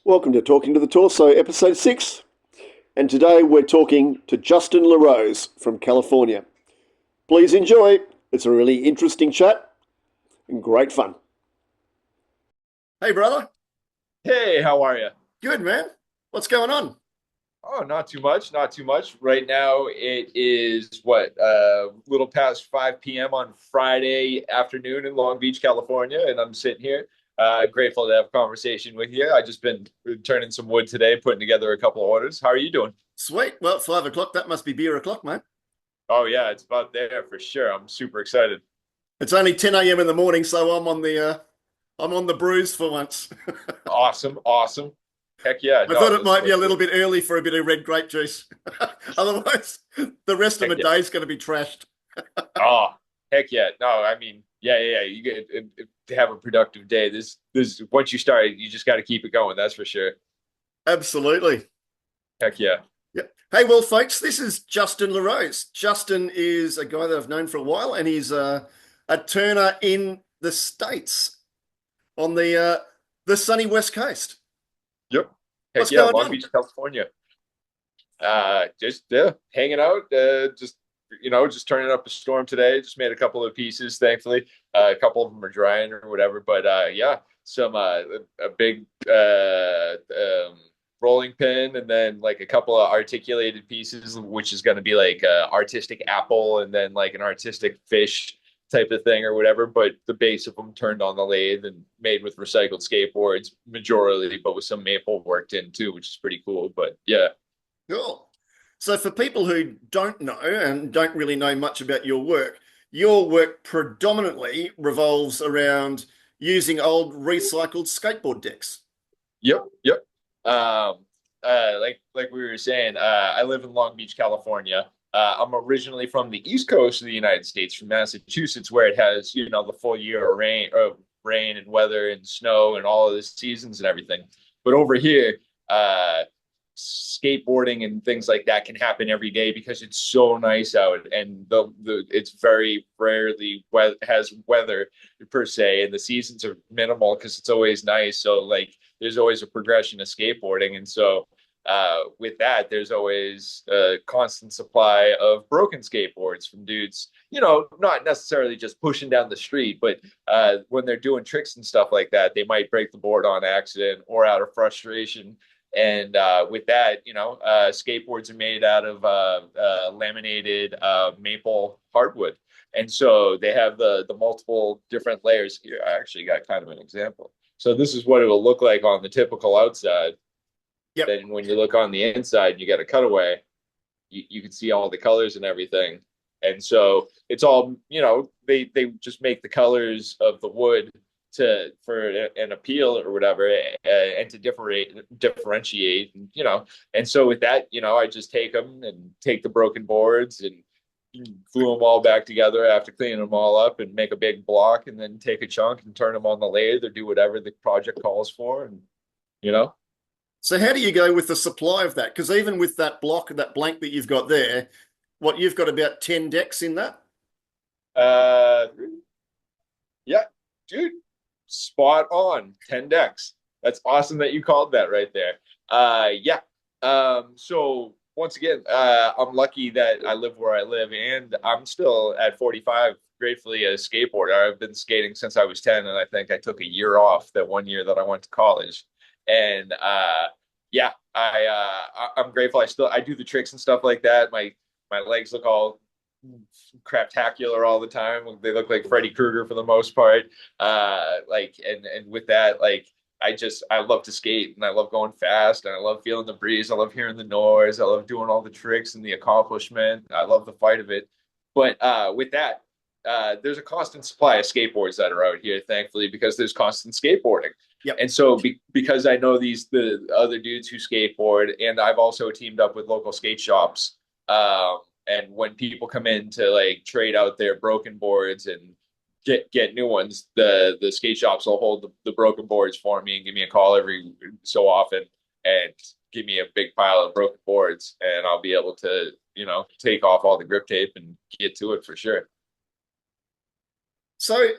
Welcome to Talking to the Torso, Episode 6. And today we're talking to Justin LaRose from California. Please enjoy. It's a really interesting chat and great fun. Hey, brother. Hey, how are you? Good, man. What's going on? Oh, not too much, not too much. Right now it is little past 5 p.m. on Friday afternoon in Long Beach, California, and I'm sitting here, grateful to have a conversation with you. I just been turning some wood today, putting together a couple of orders. How are you doing? Sweet. Well, it's 5 o'clock. That must be beer o'clock, mate. Oh yeah, it's about there for sure. I'm super excited. It's only 10 a.m. in the morning, so I'm on the brews for once. Awesome, awesome. Heck yeah, I thought no, it might be let's a do little it. bit early for a bit of red grape juice. Otherwise, the rest of Heck the yeah. day is going to be trashed. Oh, heck yeah. No, I mean, yeah. You get to have a productive day. This once you start, you just got to keep it going. That's for sure. Absolutely. Heck yeah. Yeah. Hey, well, folks, this is Justin LaRose. Justin is a guy that I've known for a while, and he's a turner in the States on the sunny West Coast. Yep. Heck What's yeah. going Long on? Beach, California. Just hanging out. Just turning up a storm today. Just made a couple of pieces, thankfully. A couple of them are drying or whatever. But yeah, some a big rolling pin, and then like a couple of articulated pieces, which is going to be like a artistic apple, and then like an artistic fish type of thing or whatever. But the base of them turned on the lathe and made with recycled skateboards, majorly, but with some maple worked in too, which is pretty cool. But yeah. Cool. So, for people who don't know and don't really know much about your work predominantly revolves around using old recycled skateboard decks. Yep. Um, like we were saying, I live in Long Beach, California. I'm originally from the East Coast of the United States, from Massachusetts, where it has, the full year of rain and weather and snow and all of the seasons and everything. But over here, uh, skateboarding and things like that can happen every day because it's so nice out, and the it's very rarely has weather per se, and the seasons are minimal because it's always nice. So like there's always a progression of skateboarding. And so with that, there's always a constant supply of broken skateboards from dudes, not necessarily just pushing down the street, but when they're doing tricks and stuff like that, they might break the board on accident or out of frustration. And with that, skateboards are made out of laminated maple hardwood. And so they have the multiple different layers here. I actually got kind of an example. So this is what it will look like on the typical outside. Yep. Then when you look on the inside, you get a cutaway. You can see all the colors and everything. And so it's all, they just make the colors of the wood for an appeal or whatever, and to differentiate, and so with that, I just take them and take the broken boards and glue them all back together after cleaning them all up and make a big block, and then take a chunk and turn them on the lathe or do whatever the project calls for. And you know So, how do you go with the supply of that? Because even with that blank that you've got there, you've got about 10 decks in that? uh yeah, dude, spot on. 10 decks. That's awesome that you called that right there. Yeah. So once again, I'm lucky that I live where I live, and I'm still at 45, gratefully a skateboarder. I've been skating since I was 10, and I think I took a year off that one year that I went to college. And yeah, I'm grateful. I do the tricks and stuff like that. My legs look all craptacular all the time. They look like Freddy Krueger for the most part. And with that, like I love to skate, and I love going fast, and I love feeling the breeze. I love hearing the noise. I love doing all the tricks and the accomplishment. I love the fight of it. But with that, there's a constant supply of skateboards that are out here, thankfully, because there's constant skateboarding. Yep. And so because I know the other dudes who skateboard, and I've also teamed up with local skate shops. And when people come in to like trade out their broken boards and get new ones, the skate shops will hold the broken boards for me and give me a call every so often and give me a big pile of broken boards, and I'll be able to take off all the grip tape and get to it for sure. So,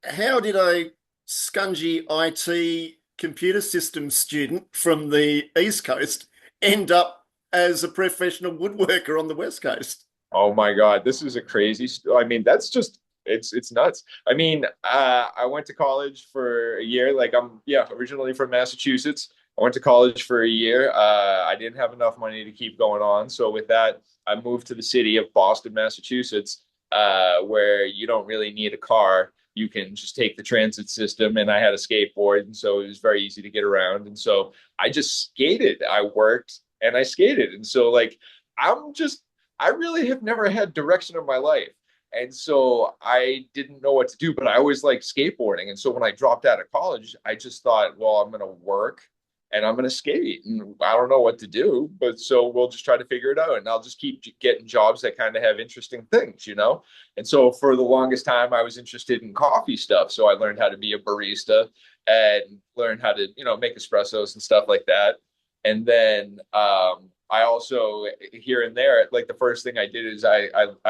how did a scungy IT computer systems student from the East Coast end up as a professional woodworker on the West Coast? Oh my God, this is a crazy. I mean, that's just it's nuts. I mean, I went to college for a year. Like I'm, yeah, originally from Massachusetts. I went to college for a year. I didn't have enough money to keep going on, so with that, I moved to the city of Boston, Massachusetts, where you don't really need a car. You can just take the transit system, and I had a skateboard, and so it was very easy to get around. And so I just skated. I worked and I skated, and so like I'm just I really have never had direction in my life. And so I didn't know what to do, but I always liked skateboarding. And so when I dropped out of college, I just thought, well, I'm going to work and I'm going to skate. And I don't know what to do, but so we'll just try to figure it out. And I'll just keep getting jobs that kind of have interesting things, you know? And so for the longest time, I was interested in coffee stuff. So I learned how to be a barista and learned how to, make espressos and stuff like that. And then I also here and there, like the first thing I did is I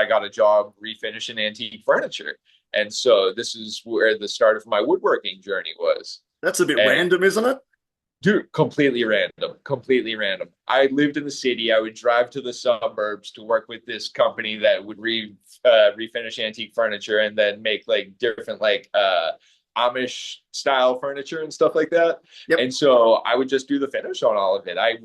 got a job refinishing antique furniture. And so this is where the start of my woodworking journey was. That's a bit And random, isn't it? dude, completely random, completely random. I lived in the city. I would drive to the suburbs to work with this company that would refinish antique furniture and then make like different Amish style furniture and stuff like that. Yep. And so I would just do the finish on all of it. I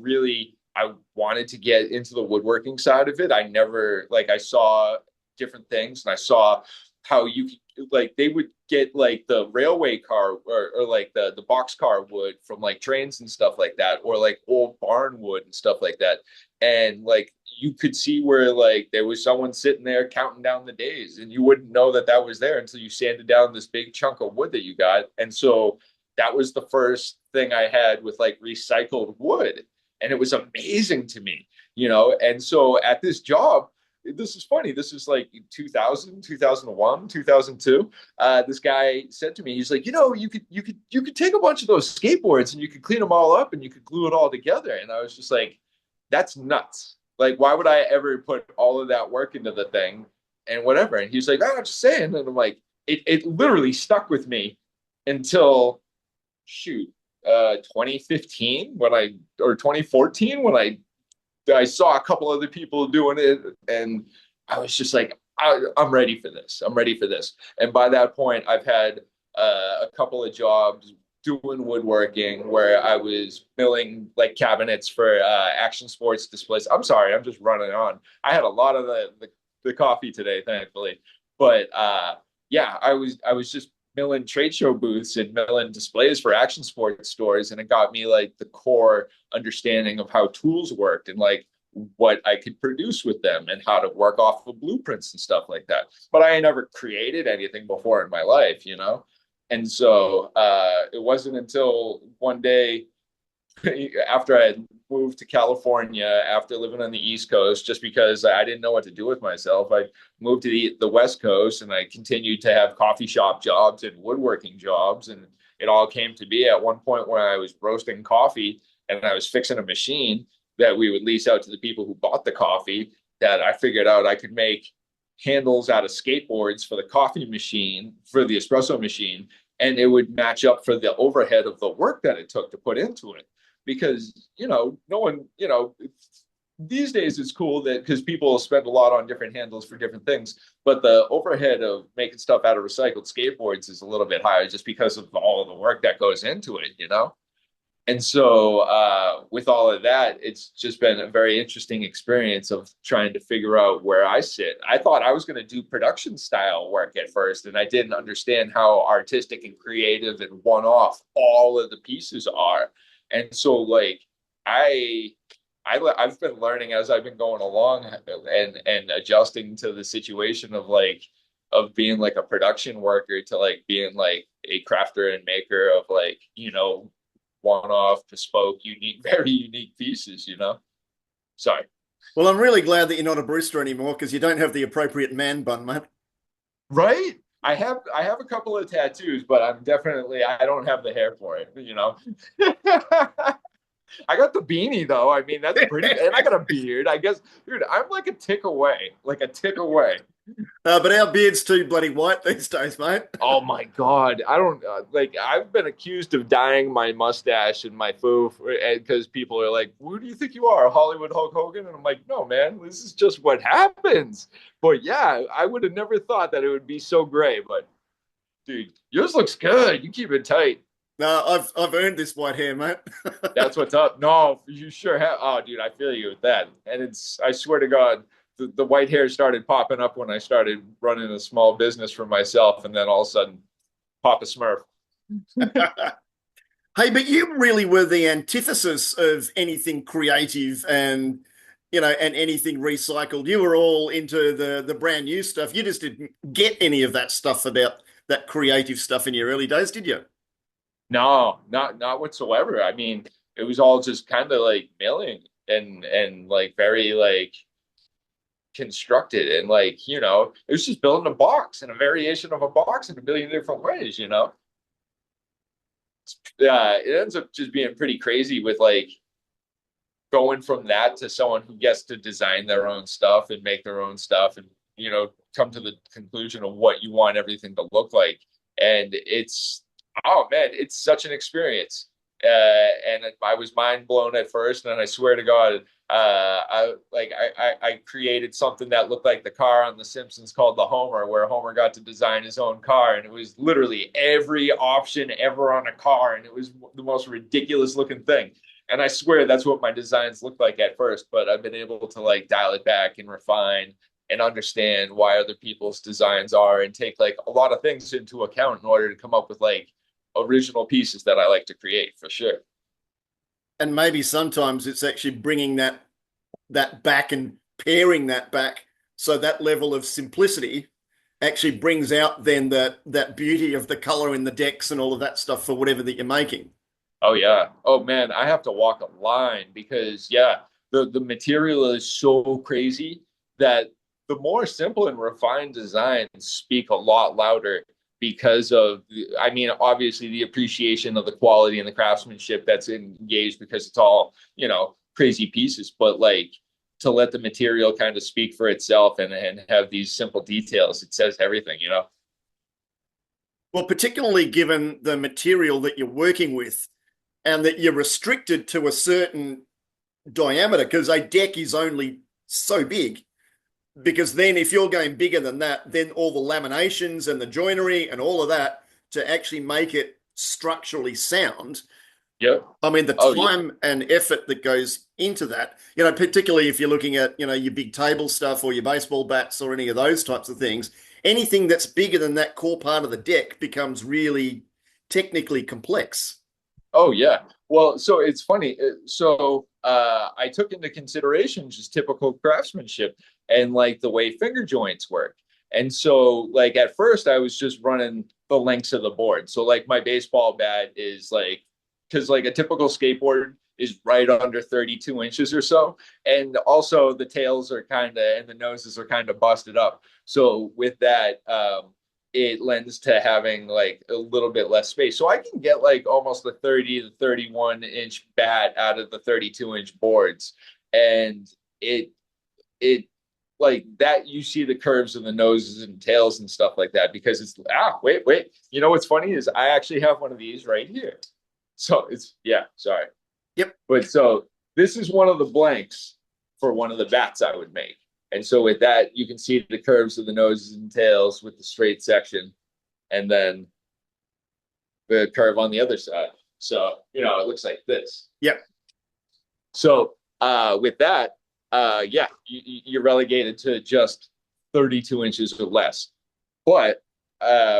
wanted to get into the woodworking side of it. I never like I saw different things and I saw how you could like they would get like the railway car or like the boxcar wood from like trains and stuff like that, or like old barn wood and stuff like that. And like you could see where like there was someone sitting there counting down the days, and you wouldn't know that that was there until you sanded down this big chunk of wood that you got. And so that was the first thing I had with like recycled wood. And it was amazing to me, And so at this job, this is funny. This is like 2000, 2001, 2002. This guy said to me, he's like, you could take a bunch of those skateboards and you could clean them all up and you could glue it all together. And I was just like, that's nuts. Like, why would I ever put all of that work into the thing and whatever? And he's like, oh, I'm just saying. And I'm like, it literally stuck with me until shoot, 2015 or 2014 when I saw a couple other people doing it, and I was just like, I'm ready for this. I'm ready for this. And by that point, I've had a couple of jobs doing woodworking where I was milling like cabinets for action sports displays. I'm sorry, I'm just running on. I had a lot of the coffee today, thankfully, but yeah, I was just milling trade show booths and milling displays for action sports stores, and it got me like the core understanding of how tools worked and like what I could produce with them and how to work off of blueprints and stuff like that. But I never created anything before in my life, And so it wasn't until one day after I moved to California after living on the East Coast, just because I didn't know what to do with myself, I moved to the West Coast and I continued to have coffee shop jobs and woodworking jobs. And it all came to be at one point when I was roasting coffee and I was fixing a machine that we would lease out to the people who bought the coffee, that I figured out I could make handles out of skateboards for the coffee machine, for the espresso machine, and it would match up for the overhead of the work that it took to put into it. Because, no one, these days it's cool that because people spend a lot on different handles for different things, but the overhead of making stuff out of recycled skateboards is a little bit higher just because of all of the work that goes into it. And so with all of that, it's just been a very interesting experience of trying to figure out where I sit. I thought I was going to do production style work at first, and I didn't understand how artistic and creative and one-off all of the pieces are. And so like I've been learning as I've been going along and adjusting to the situation of being like a production worker to like being like a crafter and maker of like, one-off, bespoke, unique, very unique pieces. Sorry. Well, I'm really glad that you're not a barista anymore because you don't have the appropriate man bun, mate. Right? I have a couple of tattoos, but I don't have the hair for it. I got the beanie though. I mean, that's pretty, and I got a beard. I guess, dude, I'm like a tick away, like a tick away. But our beard's too bloody white these days, mate. Oh my God. I don't like I've been accused of dyeing my mustache and my foo because people are like, "Who do you think you are, Hollywood Hulk Hogan?" And I'm like, "No, man, this is just what happens." But yeah, I would have never thought that it would be so gray, but dude, yours looks good. You keep it tight. No, I've earned this white hair, mate. That's what's up. No, you sure have. Oh, dude, I feel you with that. And I swear to God, the white hair started popping up when I started running a small business for myself. And then all of a sudden, Papa Smurf. Hey, but you really were the antithesis of anything creative and and anything recycled. You were all into the brand new stuff. You just didn't get any of that stuff about that creative stuff in your early days, did you? No, not whatsoever. I mean, it was all just kind of like milling and like very like constructed and like, it was just building a box and a variation of a box in a billion different ways. It ends up just being pretty crazy with like going from that to someone who gets to design their own stuff and make their own stuff and come to the conclusion of what you want everything to look like. And it's oh man, it's such an experience. And I was mind blown at first, and I swear to God, I created something that looked like the car on The Simpsons called the Homer, where Homer got to design his own car, and it was literally every option ever on a car, and it was the most ridiculous looking thing. And I swear that's what my designs looked like at first, but I've been able to like dial it back and refine and understand why other people's designs are and take like a lot of things into account in order to come up with like original pieces that I like to create for sure. And maybe sometimes it's actually bringing that back and paring that back so that level of simplicity actually brings out then that beauty of the color in the decks and all of that stuff for whatever that you're making. Oh yeah. Oh man, I have to walk a line because yeah, the material is so crazy that the more simple and refined designs speak a lot louder because of I mean, obviously the appreciation of the quality and the craftsmanship that's engaged because it's all, crazy pieces, but like to let the material kind of speak for itself and have these simple details, it says everything. Well, particularly given the material that you're working with and that you're restricted to a certain diameter because a deck is only so big. Because then if you're going bigger than that, then all the laminations and the joinery and all of that to actually make it structurally sound. Yep. I mean, the Oh yeah. time and effort that goes into that, particularly if you're looking at, your big table stuff or your baseball bats or any of those types of things, anything that's bigger than that core part of the deck becomes really technically complex. Oh yeah. Well, so it's funny. So I took into consideration just typical craftsmanship and like the way finger joints work. And so like at first I was just running the lengths of the board. So like my baseball bat is like because like a typical skateboard is right under 32 inches or so. And also the tails are kind of and the noses are kind of busted up. So with that, it lends to having like a little bit less space. So I can get like almost a 30 to 31-inch bat out of the 32-inch boards. And it like that you see the curves of the noses and tails and stuff like that because it's wait. You know what's funny is I actually have one of these right here. So it's yeah, sorry. Yep. But so this is one of the blanks for one of the bats I would make. And so with that, you can see the curves of the noses and tails with the straight section, and then the curve on the other side. So, it looks like this. Yep. So with that, yeah, you're relegated to just 32 inches or less. But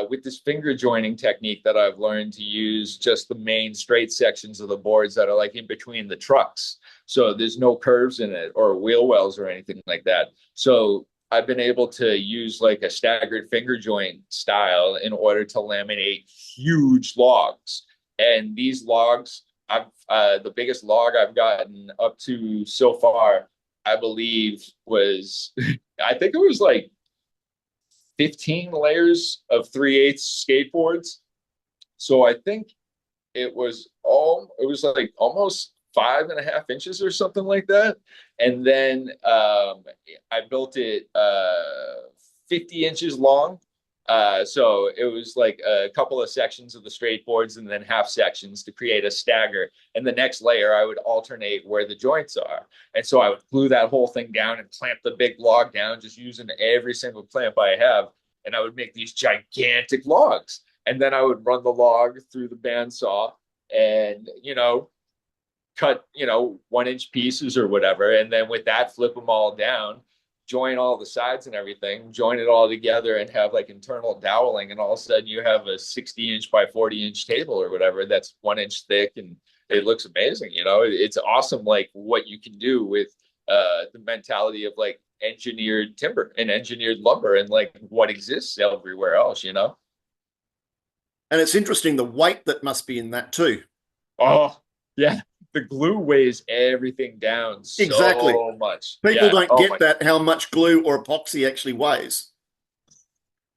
with this finger joining technique that I've learned to use just the main straight sections of the boards that are like in between the trucks. So there's no curves in it or wheel wells or anything like that. So I've been able to use like a staggered finger joint style in order to laminate huge logs. And these logs, the biggest log I've gotten up to so far, I believe was, I think it was like 15 layers of 3/8 skateboards. So I think it was like almost 5.5 inches or something like that. And then I built it 50 inches long. So it was like a couple of sections of the straight boards and then half sections to create a stagger. And the next layer, I would alternate where the joints are. And so I would glue that whole thing down and clamp the big log down, just using every single clamp I have. And I would make these gigantic logs. And then I would run the log through the bandsaw and, cut, 1 inch pieces or whatever. And then with that, flip them all down, join all the sides and everything, join it all together and have like internal doweling. And all of a sudden you have a 60-inch by 40-inch table or whatever that's 1 inch thick. And it looks amazing. It's awesome. Like what you can do with the mentality of like engineered timber and engineered lumber and like what exists everywhere else. And it's interesting the weight that must be in that too. Oh, yeah. The glue weighs everything down Exactly. so much. People don't get that, how much glue or epoxy actually weighs.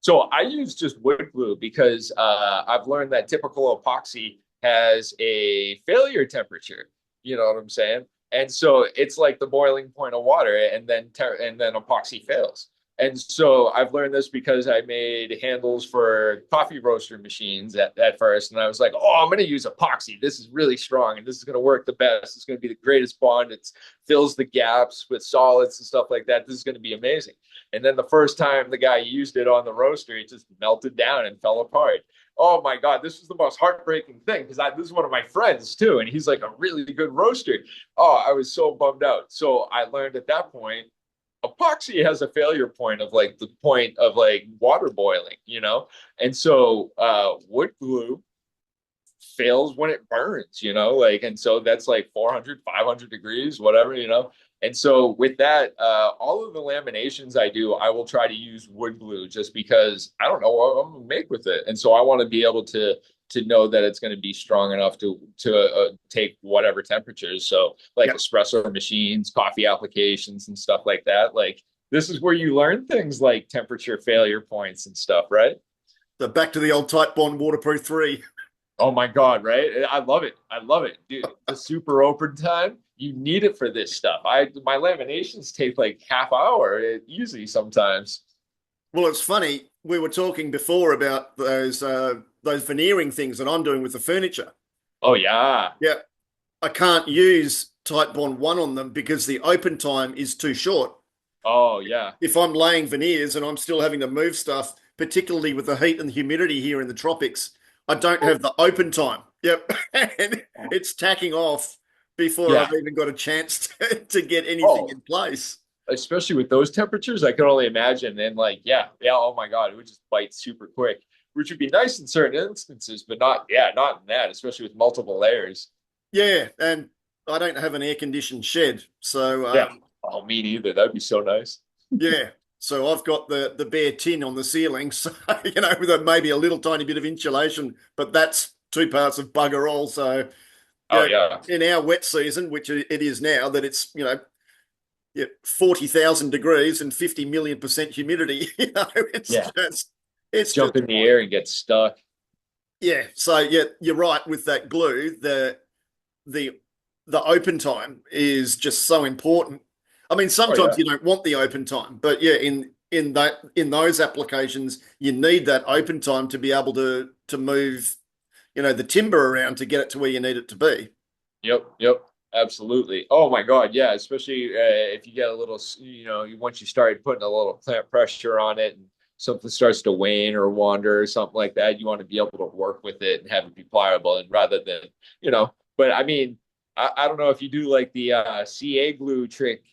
So I use just wood glue because I've learned that typical epoxy has a failure temperature. You know what I'm saying? And so it's like the boiling point of water, and then epoxy fails. And so I've learned this because I made handles for coffee roaster machines at first. And I was like, oh, I'm going to use epoxy. This is really strong and this is going to work the best. It's going to be the greatest bond. It fills the gaps with solids and stuff like that. This is going to be amazing. And then the first time the guy used it on the roaster, it just melted down and fell apart. Oh my God, this was the most heartbreaking thing because this is one of my friends too. And he's like a really good roaster. Oh, I was so bummed out. So I learned at that point, epoxy has a failure point of like the point of like water boiling, and so wood glue fails when it burns, and so that's like 400, 500 degrees, whatever, and so with that, all of the laminations I do, I will try to use wood glue just because I don't know what I'm gonna make with it, and so I want to be able to know that it's going to be strong enough to take whatever temperatures. So like espresso machines, coffee applications and stuff like that. Like this is where you learn things like temperature failure points and stuff, right? So back to the old Titebond Waterproof 3. Oh my God, right? I love it. I love it. Dude, the super open time, you need it for this stuff. My laminations take like half hour easy sometimes. Well, it's funny. We were talking before about those veneering things that I'm doing with the furniture. Oh, yeah. Yeah. I can't use Titebond 1 on them because the open time is too short. Oh, yeah. If I'm laying veneers and I'm still having to move stuff, particularly with the heat and humidity here in the tropics, I don't have the open time. Yep. And it's tacking off before I've even got a chance to get anything in place. Especially with those temperatures, I can only imagine. And like, oh my God, it would just bite super quick, which would be nice in certain instances, but not in that, especially with multiple layers. Yeah, and I don't have an air-conditioned shed, so oh, me neither. That'd be so nice. Yeah, so I've got the bare tin on the ceiling, so with maybe a little tiny bit of insulation, but that's 2 parts of bugger all. So, in our wet season, which it is now, that it's 40,000 degrees and 50 million% humidity. It's jump in the air and get stuck. Yeah. So you're right with that glue. The open time is just so important. I mean, sometimes you don't want the open time, but in those applications, you need that open time to be able to move, the timber around to get it to where you need it to be. Yep. Absolutely. Oh my God. Yeah. Especially if you get a little, once you start putting a little clamp pressure on it and something starts to wane or wander or something like that, you want to be able to work with it and have it be pliable, and rather than, but I mean, I don't know if you do like the CA glue trick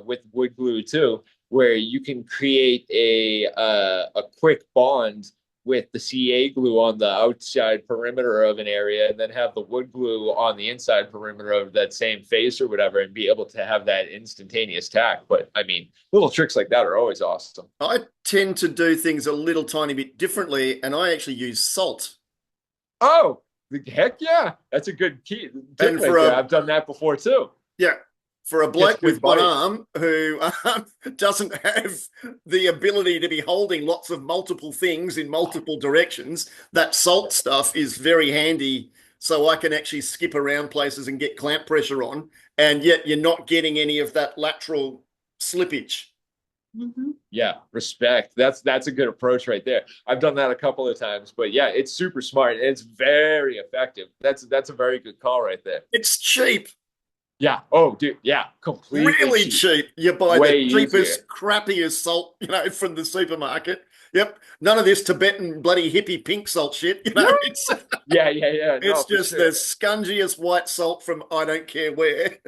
with wood glue too, where you can create a quick bond with the CA glue on the outside perimeter of an area and then have the wood glue on the inside perimeter of that same face or whatever and be able to have that instantaneous tack. But I mean, little tricks like that are always awesome. I tend to do things a little tiny bit differently, and I actually use salt. Oh, heck yeah. That's a good key. And I've done that before too. Yeah. For a bloke with one arm who doesn't have the ability to be holding lots of multiple things in multiple directions, that salt stuff is very handy. So I can actually skip around places and get clamp pressure on, and yet you're not getting any of that lateral slippage. Yeah, respect. That's a good approach right there. I've done that a couple of times, but yeah, it's super smart and it's very effective. That's a very good call right there. It's cheap, Yeah. Oh, dude. Yeah. Completely really cheap. cheap. You buy Way the easier. cheapest, crappiest salt, from the supermarket. Yep. None of this Tibetan bloody hippie pink salt shit. It's Yeah. Yeah. Yeah. No, it's for just sure. the scungiest white salt from I don't care where.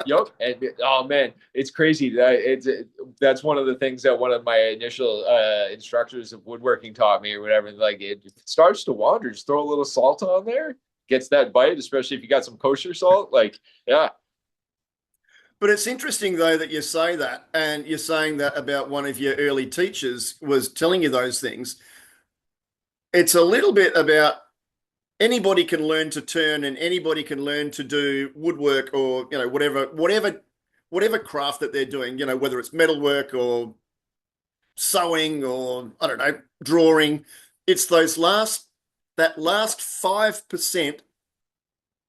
Yep. And oh man, it's crazy. That's one of the things that one of my initial instructors of woodworking taught me or whatever. Like it starts to wander, just throw a little salt on there, gets that bite, especially if you got some kosher salt. Like, yeah. But it's interesting though that you say that, and you're saying that about one of your early teachers was telling you those things. It's a little bit about anybody can learn to turn and anybody can learn to do woodwork or whatever craft that they're doing, whether it's metalwork or sewing or I don't know, drawing. It's that last 5%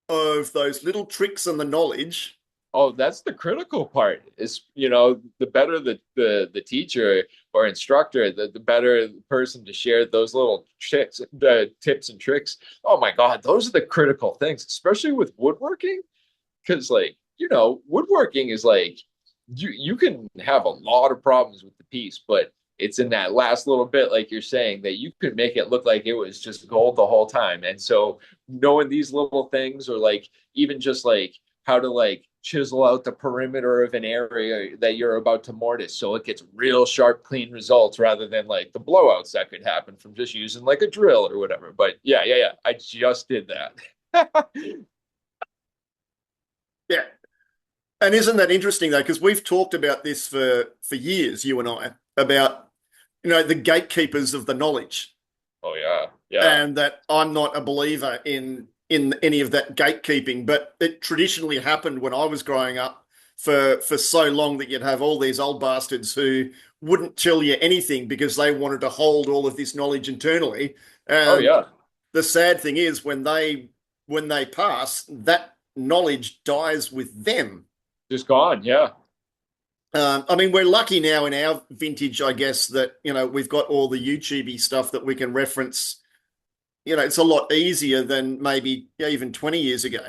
of those little tricks and the knowledge. Oh, that's the critical part is, the better the teacher or instructor, the better the person to share those little tricks, the tips and tricks. Oh my God, those are the critical things, especially with woodworking. Because like, woodworking is like you can have a lot of problems with the piece, but it's in that last little bit, like you're saying, that you could make it look like it was just gold the whole time. And so knowing these little things, or like even just like how to like chisel out the perimeter of an area that you're about to mortise so it gets real sharp, clean results rather than like the blowouts that could happen from just using like a drill or whatever. But yeah, yeah, yeah. I just did that. Yeah. And isn't that interesting though? Because we've talked about this for years, you and I, about the gatekeepers of the knowledge, Oh yeah, yeah. and that I'm not a believer in any of that gatekeeping, but it traditionally happened when I was growing up for so long that you'd have all these old bastards who wouldn't tell you anything because they wanted to hold all of this knowledge internally. Oh And yeah. the sad thing is when they pass, that knowledge dies with them. Just gone. Yeah. I mean, we're lucky now in our vintage, I guess, that we've got all the YouTubey stuff that we can reference. It's a lot easier than maybe even 20 years ago.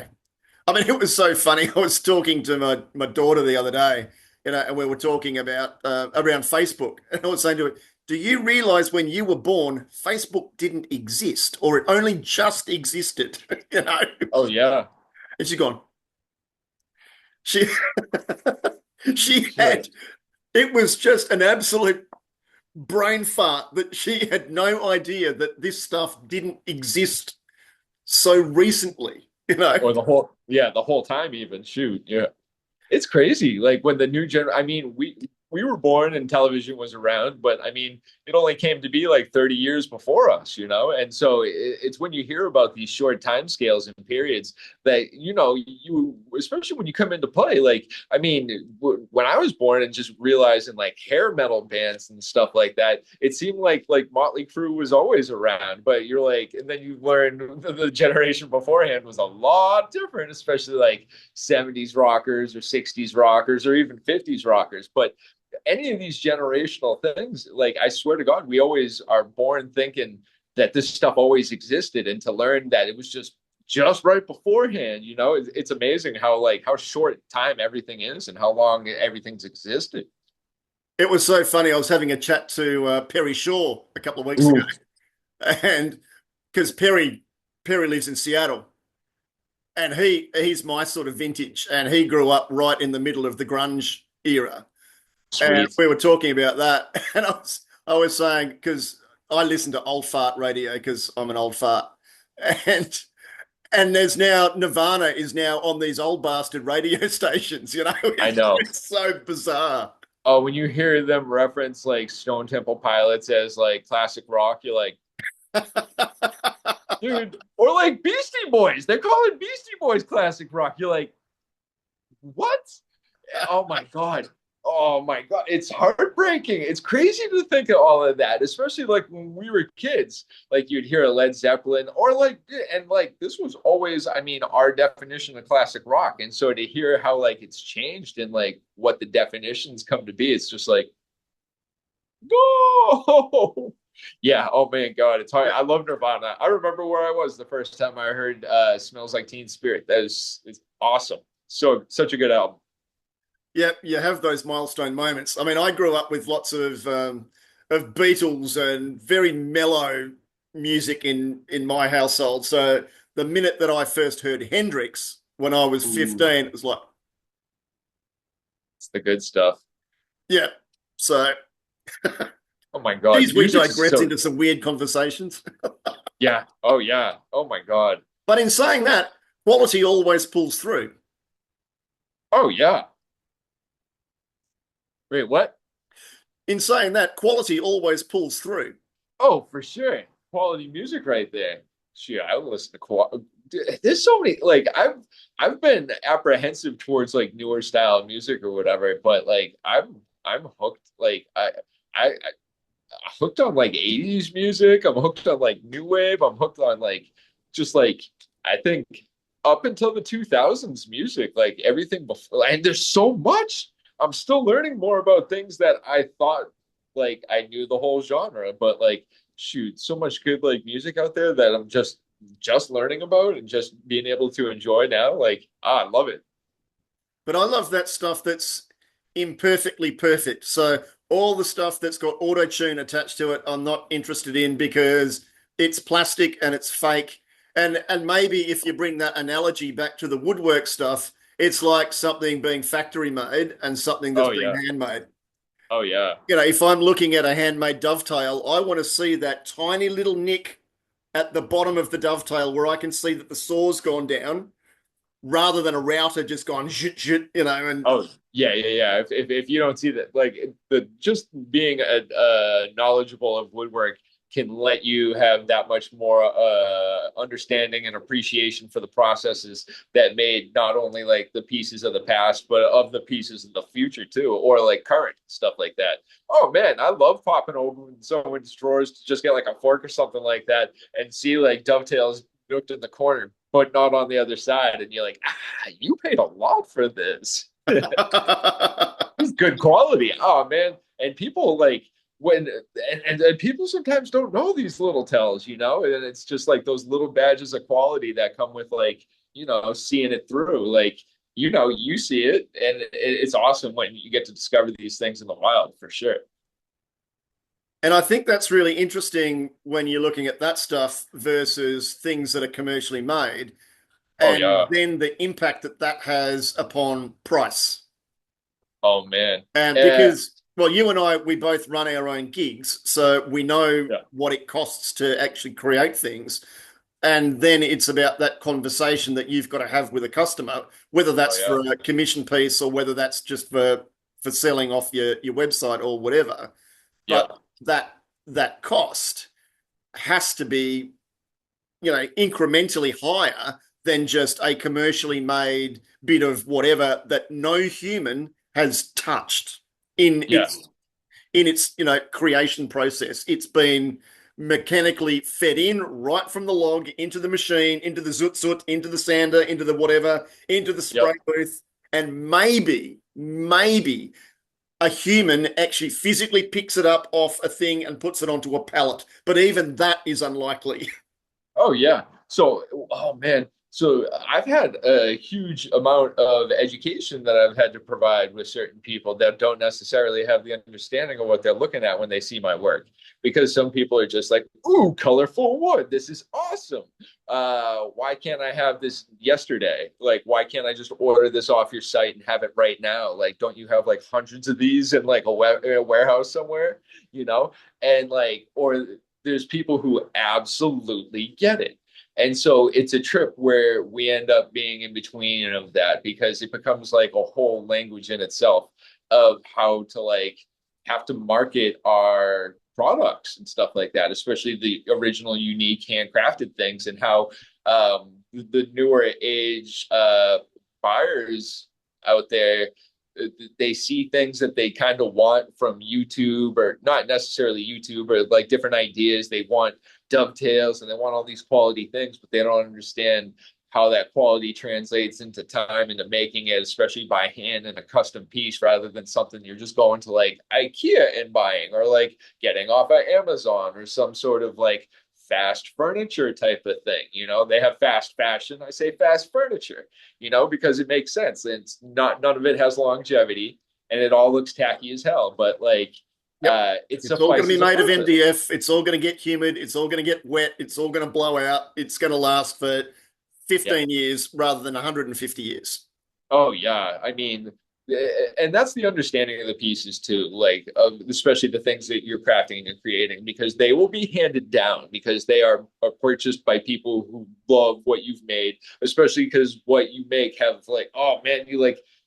I mean, it was so funny. I was talking to my daughter the other day, and we were talking about around Facebook, and I was saying to her, "Do you realize when you were born, Facebook didn't exist, or it only just existed?" Oh yeah. And she's gone. She she Right. had it was just an absolute brain fart that she had no idea that this stuff didn't exist so recently. Or the whole time even. Shoot. Yeah. It's crazy. Like when the new I mean, we were born and television was around, but I mean, it only came to be like 30 years before us, And so it's when you hear about these short time scales and periods that, you, especially when you come into play, like, I mean, when I was born and just realizing like hair metal bands and stuff like that, it seemed like Motley Crue was always around, but you're like, and then you learn the generation beforehand was a lot different, especially like 70s rockers or 60s rockers or even 50s rockers. But any of these generational things, like I swear to God, we always are born thinking that this stuff always existed, and to learn that it was just right beforehand. It's amazing how short time everything is and how long everything's existed. It was so funny. I was having a chat to Perry Shaw a couple of weeks Ooh. ago, and because Perry lives in Seattle, and he's my sort of vintage, and he grew up right in the middle of the grunge era. And Sweet. we were talking about that, and I was saying, because I listen to old fart radio because I'm an old fart, and there's now Nirvana is now on these old bastard radio stations. I know. It's so bizarre. Oh, when you hear them reference like Stone Temple Pilots as like classic rock, you're like, dude, or like Beastie Boys. They're calling Beastie Boys classic rock. You're like, what? Oh my God. Oh my God. It's heartbreaking. It's crazy to think of all of that, especially like when we were kids. Like you'd hear a Led Zeppelin or and this was always, I mean, our definition of classic rock. And so to hear how like it's changed and like what the definitions come to be, it's just like, No. Yeah. Oh man, God, it's hard. I love Nirvana. I remember where I was the first time I heard "Smells Like Teen Spirit." It's awesome. So such a good album. Yeah, you have those milestone moments. I mean, I grew up with lots of Beatles and very mellow music in my household. So the minute that I first heard Hendrix when I was Ooh, 15, it was like, it's the good stuff. yeah. So, Oh my God, geez, we music's digress so into some weird conversations. yeah. Oh yeah. Oh my God. But in saying that, quality always pulls through. Oh yeah. Wait, what? In saying that, quality always pulls through. Oh, for sure. Quality music right there. Shit, I listen to there's so many like I've been apprehensive towards like newer style music or whatever, but like I'm hooked. Like I'm hooked on like 80s music. I'm hooked on like new wave. I'm hooked on like just like I think up until the 2000s music, like everything before, and there's so much. I'm still learning more about things that I thought like I knew the whole genre, but like shoot, so much good like music out there that I'm just learning about and just being able to enjoy now. Like, I love it. But I love that stuff that's imperfectly perfect. So all the stuff that's got auto tune attached to it, I'm not interested in because it's plastic and it's fake. And maybe if you bring that analogy back to the woodwork stuff, it's like something being factory made and something that's Oh been yeah. handmade. Oh yeah. You know, if I'm looking at a handmade dovetail, I want to see that tiny little nick at the bottom of the dovetail where I can see that the saw's gone down rather than a router just gone zhut, zhut, you know, and Oh yeah, yeah, yeah. If you don't see that, like the just being knowledgeable of woodwork can let you have that much more understanding and appreciation for the processes that made not only like the pieces of the past, but of the pieces of the future too, or like current stuff like that. Oh man, I love popping open someone's drawers to just get like a fork or something like that and see like dovetails nooked in the corner, but not on the other side. And you're like, ah, you paid a lot for this. It's good quality. Oh man. And people like when and people sometimes don't know these little tells, you know, and it's just like those little badges of quality that come with like, you know, seeing it through. Like, you know, you see it and it's awesome when you get to discover these things in the wild for sure. And I think that's really interesting when you're looking at that stuff versus things that are commercially made, Oh and yeah. then the impact that that has upon price. Oh man. And because, well, you and I, we both run our own gigs, so we know Yeah. what it costs to actually create things. And then it's about that conversation that you've got to have with a customer, whether Oh that's yeah. for a commission piece or whether that's just for selling off your website or whatever. Yep. But that cost has to be, you know, incrementally higher than just a commercially made bit of whatever that no human has touched in Yeah. its you know creation process. It's been mechanically fed in right from the log into the machine, into the zoot zoot, into the sander, into the whatever, into the spray Yep. booth, and maybe a human actually physically picks it up off a thing and puts it onto a pallet. But even that is unlikely. Oh yeah. So, oh man. So I've had a huge amount of education that I've had to provide with certain people that don't necessarily have the understanding of what they're looking at when they see my work. Because some people are just like, "Ooh, colorful wood. This is awesome. Why can't I have this yesterday? Like, why can't I just order this off your site and have it right now? Like, don't you have like hundreds of these in like a warehouse somewhere? You know?" And like, or there's people who absolutely get it. And so it's a trip where we end up being in between of that because it becomes like a whole language in itself of how to like have to market our products and stuff like that, especially the original, unique, handcrafted things, and how the newer age buyers out there they see things that they kind of want from YouTube or not necessarily YouTube or like different ideas. They want dovetails and they want all these quality things, but they don't understand how that quality translates into time, into making it, especially by hand in a custom piece rather than something you're just going to like IKEA and buying, or like getting off of Amazon, or some sort of like fast furniture type of thing. They have fast fashion. I say fast furniture, because it makes sense. And it's not, none of it has longevity, and it all looks tacky as hell. But like, Yep. it It's all going to be suffices a made of purpose. MDF. It's all going to get humid. It's all going to get wet. It's all going to blow out. It's going to last for Yeah. 15 years rather than 150 years. Oh yeah, I mean, and that's the understanding of the pieces too, like especially the things that you're crafting and creating, because they will be handed down, because they are purchased by people who love what you've made, especially because what you make have like, oh man,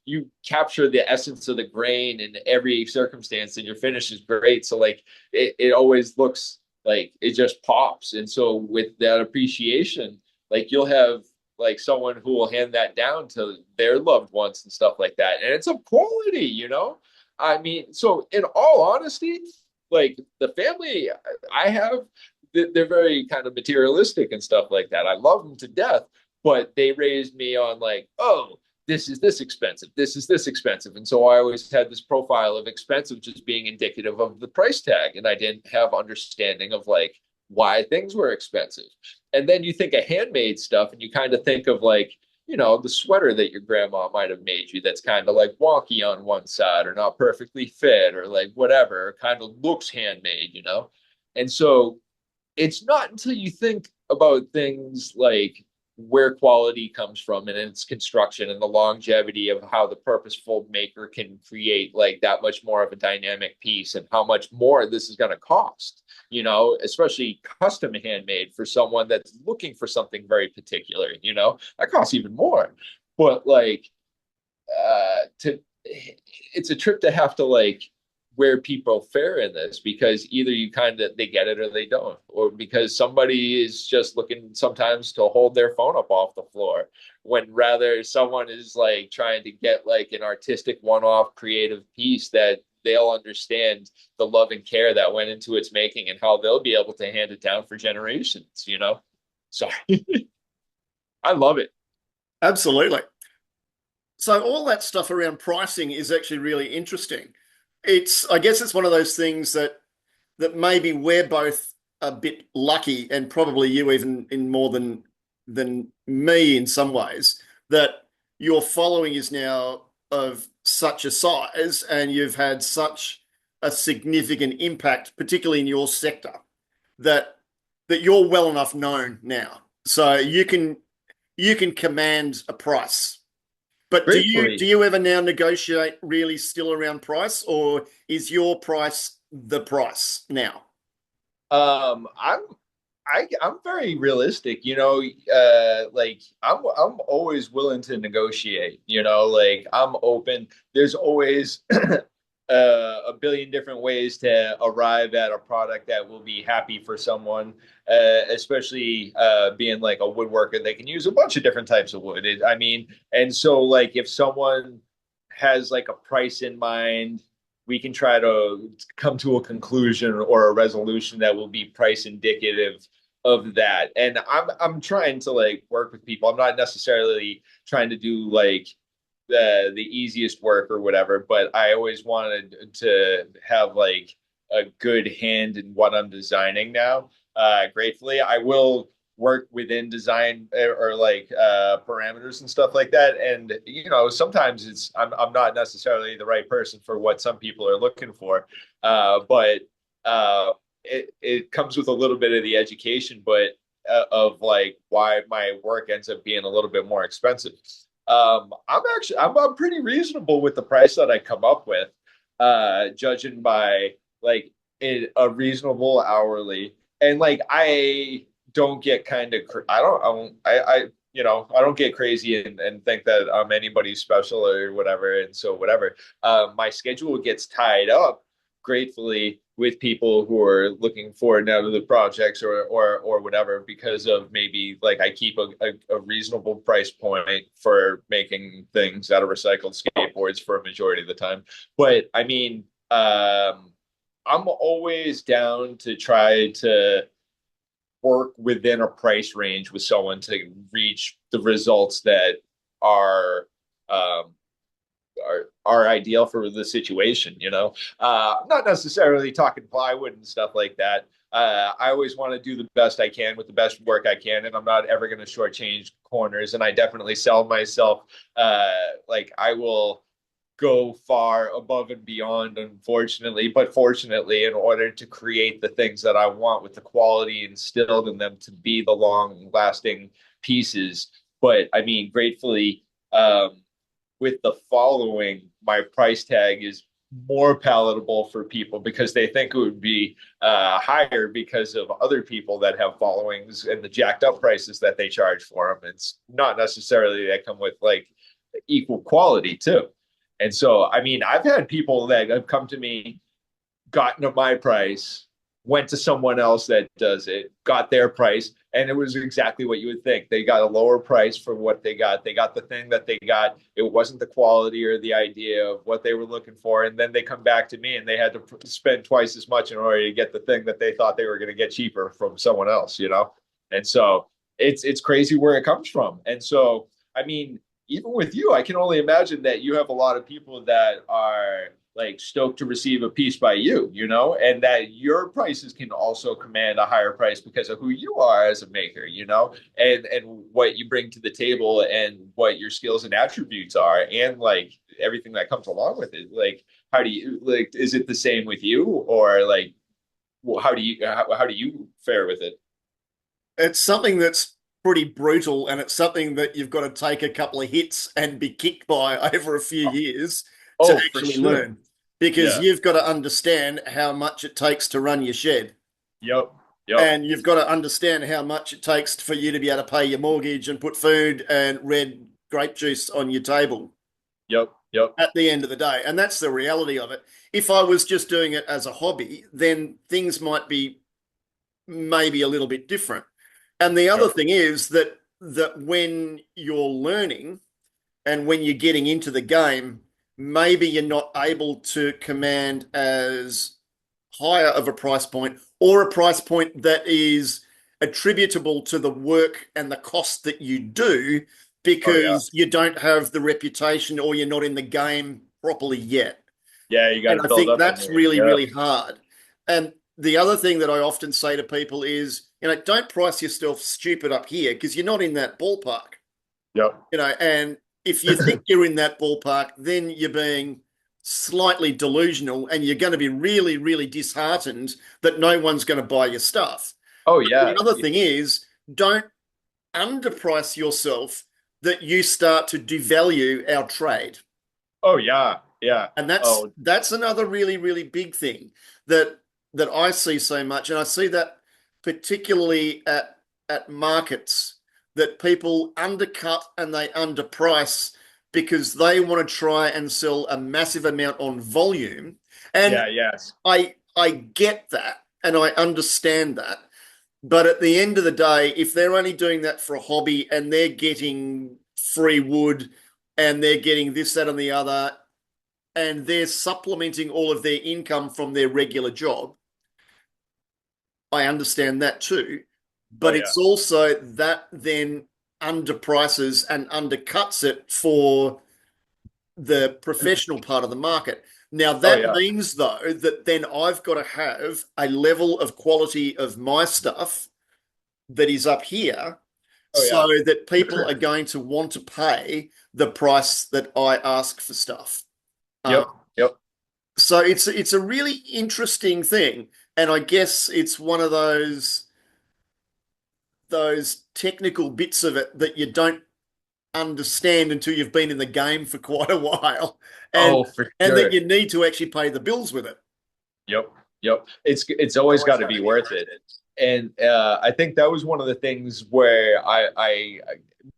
you capture the essence of the grain in every circumstance, and your finish is great. So like it always looks like it just pops. And so with that appreciation, like you'll have like someone who will hand that down to their loved ones and stuff like that. And it's of quality. I mean, so in all honesty, like the family I have, they're very kind of materialistic and stuff like that. I love them to death, but they raised me on like, oh, this is this expensive, this is this expensive. And so I always had this profile of expensive just being indicative of the price tag. And I didn't have understanding of like why things were expensive. And then you think of handmade stuff, and you kind of think of like, the sweater that your grandma might have made you that's kind of like wonky on one side, or not perfectly fit, or like whatever, or kind of looks handmade. And so it's not until you think about things like where quality comes from and its construction and the longevity of how the purposeful maker can create like that much more of a dynamic piece, and how much more this is going to cost, especially custom handmade for someone that's looking for something very particular, that costs even more. But like, to it's a trip to have to like where people fare in this, because either you kind of they get it or they don't, or because somebody is just looking sometimes to hold their phone up off the floor, when rather someone is like trying to get like an artistic one-off creative piece that they'll understand the love and care that went into its making, and how they'll be able to hand it down for generations. So I love it. Absolutely. So all that stuff around pricing is actually really interesting. I guess it's one of those things that maybe we're both a bit lucky, and probably you even in more than me in some ways, that your following is now of such a size, and you've had such a significant impact, particularly in your sector, that you're well enough known now, so you can command a price. But do Gratefully. you ever now negotiate really still around price, or is your price the price now? I'm very realistic, like I'm always willing to negotiate, like I'm open. There's always a billion different ways to arrive at a product that will be happy for someone, especially being like a woodworker. They can use a bunch of different types of wood. I mean, and so like if someone has like a price in mind, we can try to come to a conclusion or a resolution that will be price indicative of that. And I'm trying to like work with people. I'm not necessarily trying to do like the easiest work or whatever, but I always wanted to have like a good hand in what I'm designing now. Gratefully, I will work within design or like parameters and stuff like that. And sometimes I'm not necessarily the right person for what some people are looking for, but it comes with a little bit of the education, but of like why my work ends up being a little bit more expensive. I'm pretty reasonable with the price that I come up with, judging by like a reasonable hourly. And like I don't get kind of I don't get crazy and think that I'm anybody special or whatever. And so whatever, my schedule gets tied up gratefully with people who are looking forward now to the projects or whatever, because of maybe like I keep a reasonable price point for making things out of recycled skateboards for a majority of the time. But I mean, I'm always down to try to work within a price range with someone to reach the results that are um, are ideal for the situation, you know. Not necessarily talking plywood and stuff like that. I always want to do the best I can with the best work I can, and I'm not ever going to shortchange corners. And I definitely sell myself. Like I will go far above and beyond, unfortunately, but fortunately, in order to create the things that I want with the quality instilled in them to be the long lasting pieces. But I mean, gratefully, with the following, my price tag is more palatable for people because they think it would be higher because of other people that have followings and the jacked up prices that they charge for them. It's not necessarily that come with like equal quality too. And so, I mean, I've had people that have come to me, gotten to my price, went to someone else that does it, got their price, and it was exactly what you would think. They got a lower price for what they got. They got the thing that they got. It wasn't the quality or the idea of what they were looking for. And then they come back to me and they had to spend twice as much in order to get the thing that they thought they were going to get cheaper from someone else, you know? And so it's crazy where it comes from. And so, I mean, even with you, I can only imagine that you have a lot of people that are like stoked to receive a piece by you, you know, and that your prices can also command a higher price because of who you are as a maker, you know, and what you bring to the table and what your skills and attributes are, and like everything that comes along with it. Like, how do you like? Is it the same with you, or like, how do you fare with it? It's something that's pretty brutal, and it's something that you've got to take a couple of hits and be kicked by over a few years to Oh, for actually sure. learn, because Yeah. you've got to understand how much it takes to run your shed. Yep. Yep. And you've got to understand how much it takes for you to be able to pay your mortgage and put food and red grape juice on your table Yep. Yep. at the end of the day. And that's the reality of it. If I was just doing it as a hobby, then things might be maybe a little bit different. And the other Yep. thing is that when you're learning and when you're getting into the game, maybe you're not able to command as higher of a price point, or a price point that is attributable to the work and the cost that you do, Oh yeah. because you don't have the reputation or you're not in the game properly yet. Yeah. You got And to I build think up in that's there. really, Yeah. really hard. And the other thing that I often say to people is, don't price yourself stupid up here, because you're not in that ballpark. Yep. And if you think you're in that ballpark, then you're being slightly delusional, and you're going to be really, really disheartened that no one's going to buy your stuff. Oh But yeah. the other thing is, don't underprice yourself, that you start to devalue our trade. Oh yeah. Yeah. And that's Oh that's another really, really big thing that I see so much. And I see that particularly at markets, that people undercut and they underprice because they want to try and sell a massive amount on volume. And yeah. Yes. I get that and I understand that. But at the end of the day, if they're only doing that for a hobby and they're getting free wood and they're getting this, that, and the other, and they're supplementing all of their income from their regular job, I understand that too. Oh But yeah. it's also that then underprices and undercuts it for the professional part of the market. Now, Oh that yeah. means, though, that then I've got to have a level of quality of my stuff that is up here, Oh so yeah. that people are going to want to pay the price that I ask for stuff. Yep. Yep. So it's a really interesting thing, and I guess it's one of those technical bits of it that you don't understand until you've been in the game for quite a while, and Oh, for that sure. you need to actually pay the bills with it. Yep. Yep. It's always got to be worth it. And I think that was one of the things where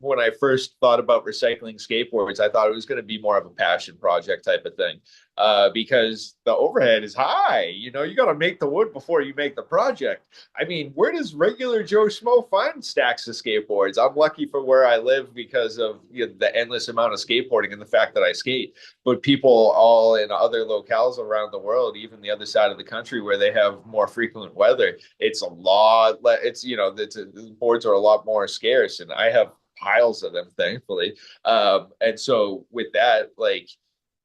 when I first thought about recycling skateboards, I thought it was going to be more of a passion project type of thing. because the overhead is high. You know, you got to make the wood before you make the project. I mean, where does regular Joe Schmo find stacks of skateboards? I'm lucky for where I live because of the endless amount of skateboarding and the fact that I skate. But people all in other locales around the world, even the other side of the country where they have more frequent weather, it's a lot. It's the boards are a lot more scarce, and I have piles of them, thankfully. And so with that, like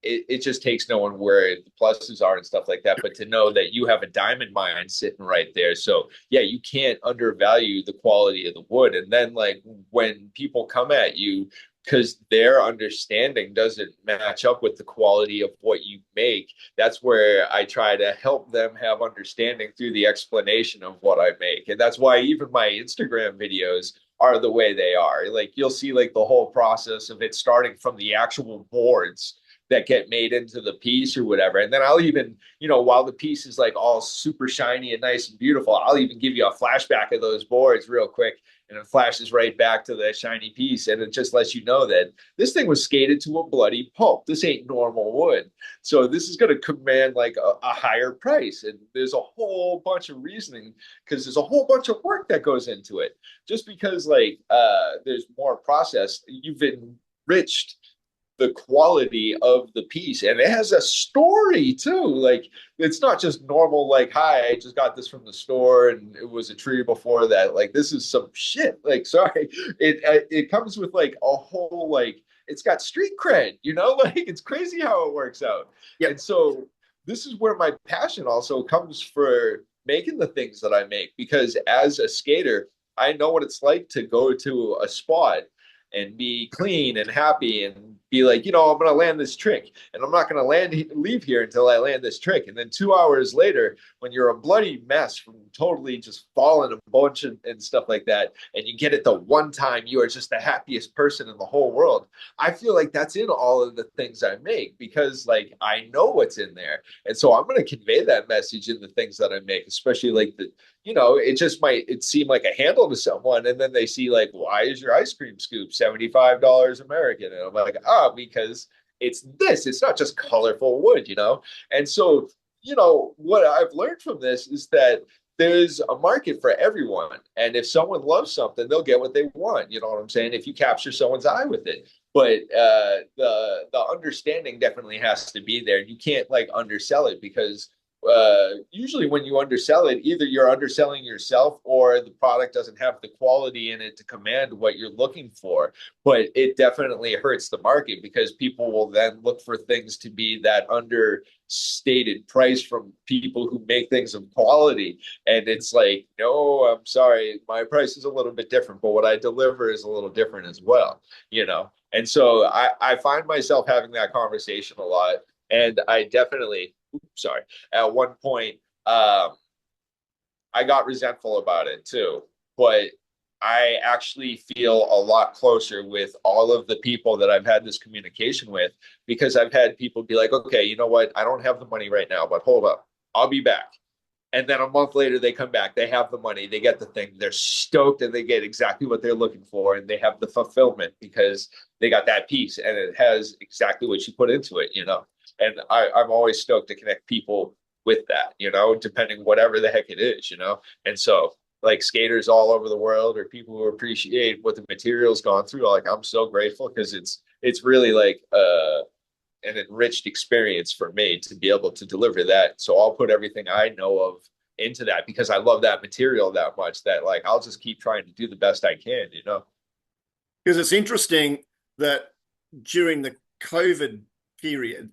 it just takes knowing where the pluses are and stuff like that. But to know that you have a diamond mine sitting right there. So yeah, you can't undervalue the quality of the wood. And then like when people come at you because their understanding doesn't match up with the quality of what you make, that's where I try to help them have understanding through the explanation of what I make. And that's why even my Instagram videos are the way they are. Like you'll see like the whole process of it starting from the actual boards that get made into the piece or whatever. And then I'll even, while the piece is like all super shiny and nice and beautiful, I'll even give you a flashback of those boards real quick. And it flashes right back to the shiny piece. And it just lets you know that this thing was skated to a bloody pulp. This ain't normal wood. So this is going to command like a higher price. And there's a whole bunch of reasoning because there's a whole bunch of work that goes into it. Just because like there's more process, you've enriched the quality of the piece, and it has a story too. Like it's not just normal like, hi, I just got this from the store and it was a tree before that. Like this is some shit. Like sorry, it comes with like a whole like it's got street cred, like it's crazy how it works out. And so this is where my passion also comes for making the things that I make, because as a skater I know what it's like to go to a spot and be clean and happy and be like, I'm going to land this trick and I'm not going to leave here until I land this trick. And then 2 hours later, when you're a bloody mess from totally just falling a bunch and stuff like that, and you get it the one time, you are just the happiest person in the whole world. I feel like that's in all of the things I make because like I know what's in there. And so I'm going to convey that message in the things that I make, especially like it just might seem like a handle to someone. And then they see like, why is your ice cream scoop $75 American? And I'm like, because it's not just colorful wood, And so, what I've learned from this is that there's a market for everyone. And if someone loves something, they'll get what they want. You know what I'm saying? If you capture someone's eye with it. But the understanding definitely has to be there. You can't like undersell it because usually when you undersell it, either you're underselling yourself or the product doesn't have the quality in it to command what you're looking for. But it definitely hurts the market because people will then look for things to be that understated price from people who make things of quality. And it's like, no, I'm sorry, my price is a little bit different, but what I deliver is a little different as well, And so I find myself having that conversation a lot. And I definitely, at one point, I got resentful about it too. But I actually feel a lot closer with all of the people that I've had this communication with, because I've had people be like, okay, you know what? I don't have the money right now, but hold up, I'll be back. And then a month later, they come back. They have the money. They get the thing. They're stoked and they get exactly what they're looking for. And they have the fulfillment because they got that piece and it has exactly what you put into it, And I'm always stoked to connect people with that, depending whatever the heck it is, And so like skaters all over the world or people who appreciate what the material's gone through, like I'm so grateful because it's really like an enriched experience for me to be able to deliver that. So I'll put everything I know of into that because I love that material that much that like I'll just keep trying to do the best I can, Because it's interesting that during the COVID period,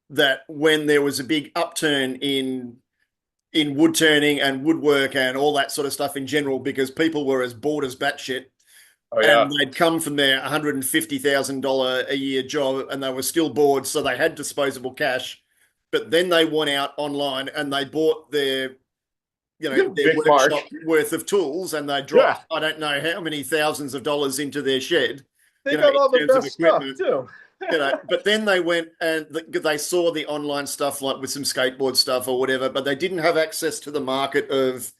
that when there was a big upturn in wood turning and woodwork and all that sort of stuff in general, because people were as bored as batshit. Oh, yeah. And they'd come from their $150,000 a year job and they were still bored, so they had disposable cash. But then they went out online and they bought their workshop worth of tools and they dropped, I don't know how many thousands of dollars into their shed. They got all the best stuff too. But then they went and they saw the online stuff like with some skateboard stuff or whatever, but they didn't have access to the market of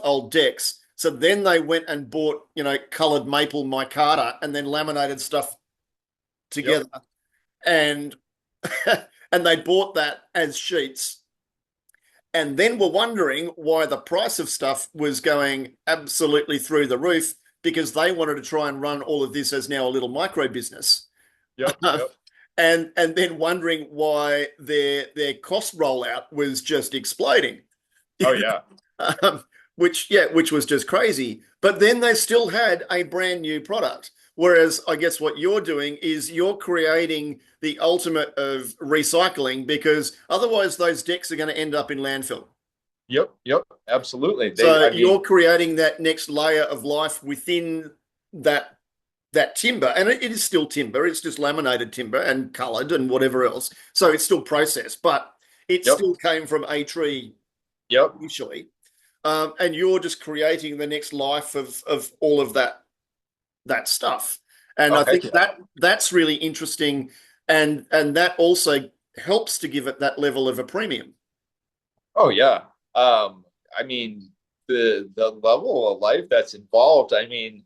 old decks. So then they went and bought, colored maple micarta and then laminated stuff together. Yep. And and they bought that as sheets, and then were wondering why the price of stuff was going absolutely through the roof, because they wanted to try and run all of this as now a little micro business. Yep. Yep. And then wondering why their cost rollout was just exploding. Oh yeah. Which was just crazy. But then they still had a brand new product. Whereas I guess what you're doing is you're creating the ultimate of recycling, because otherwise those decks are going to end up in landfill. Yep. Yep. Absolutely. So you're creating that next layer of life within that timber, and it is still timber. It's just laminated timber and coloured and whatever else. So it's still processed, but it still came from a tree initially. And you're just creating the next life of all of that stuff. And I think that's really interesting, and that also helps to give it that level of a premium. Oh yeah. I mean, the level of life that's involved. I mean,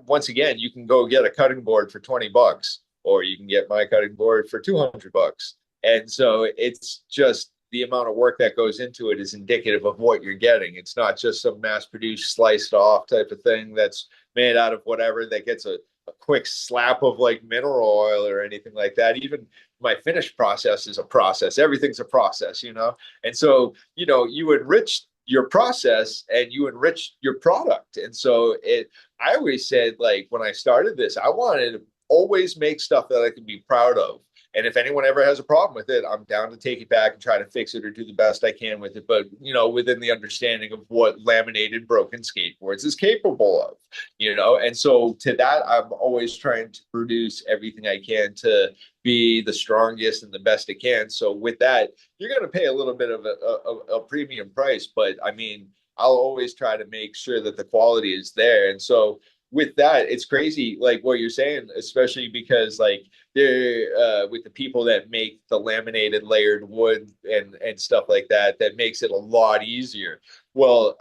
once again, you can go get a cutting board for $20, or you can get my cutting board for $200. And so it's just the amount of work that goes into it is indicative of what you're getting. It's not just some mass produced, sliced off type of thing that's made out of whatever that gets a quick slap of like mineral oil or anything like that. Even my finish process is a process. Everything's a process, you know? And so, you know, you enrich your process and you enrich your product. And so I always said, like, when I started this, I wanted to always make stuff that I could be proud of. And if anyone ever has a problem with it, I'm down to take it back and try to fix it or do the best I can with it. But, you know, within the understanding of what laminated broken skateboards is capable of, you know. And so to that, I'm always trying to produce everything I can to be the strongest and the best it can. So with that, you're going to pay a little bit of a premium price. But I mean, I'll always try to make sure that the quality is there. And so with that, it's crazy, like what you're saying, especially because like they're with the people that make the laminated layered wood and stuff like that, that makes it a lot easier. Well,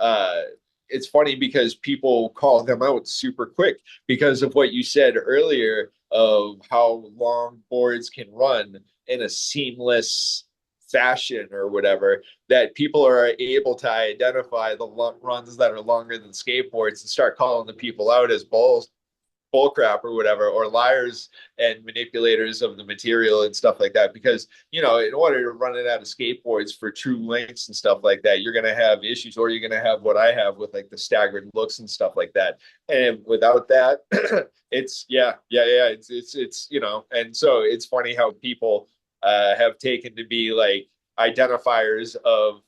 it's funny because people call them out super quick because of what you said earlier of how long boards can run in a seamless fashion or whatever, that people are able to identify the runs that are longer than skateboards and start calling the people out as bullcrap or whatever, or liars and manipulators of the material and stuff like that. Because, you know, in order to run it out of skateboards for true lengths and stuff like that, you're going to have issues, or you're going to have what I have with like the staggered looks and stuff like that. And without that, it's you know. And so it's funny how people have taken to be like identifiers of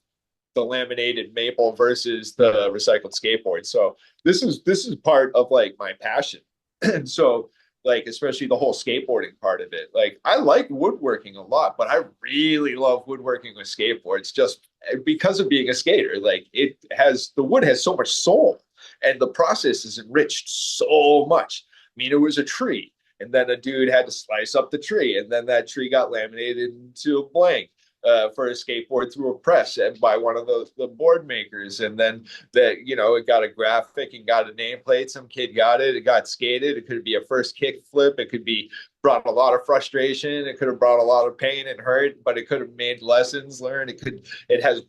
the laminated maple versus the recycled skateboard. So this is part of like my passion. And so like, especially the whole skateboarding part of it, like I like woodworking a lot, but I really love woodworking with skateboards just because of being a skater. Like the wood has so much soul, and the process is enriched so much. I mean, it was a tree, and then a dude had to slice up the tree, and then that tree got laminated into a blank for a skateboard through a press and by one of the board makers. And then that, you know, it got a graphic and got a nameplate. Some kid got it. It got skated. It could be a first kick flip. It could be brought a lot of frustration. It could have brought a lot of pain and hurt, but it could have made lessons learned. It has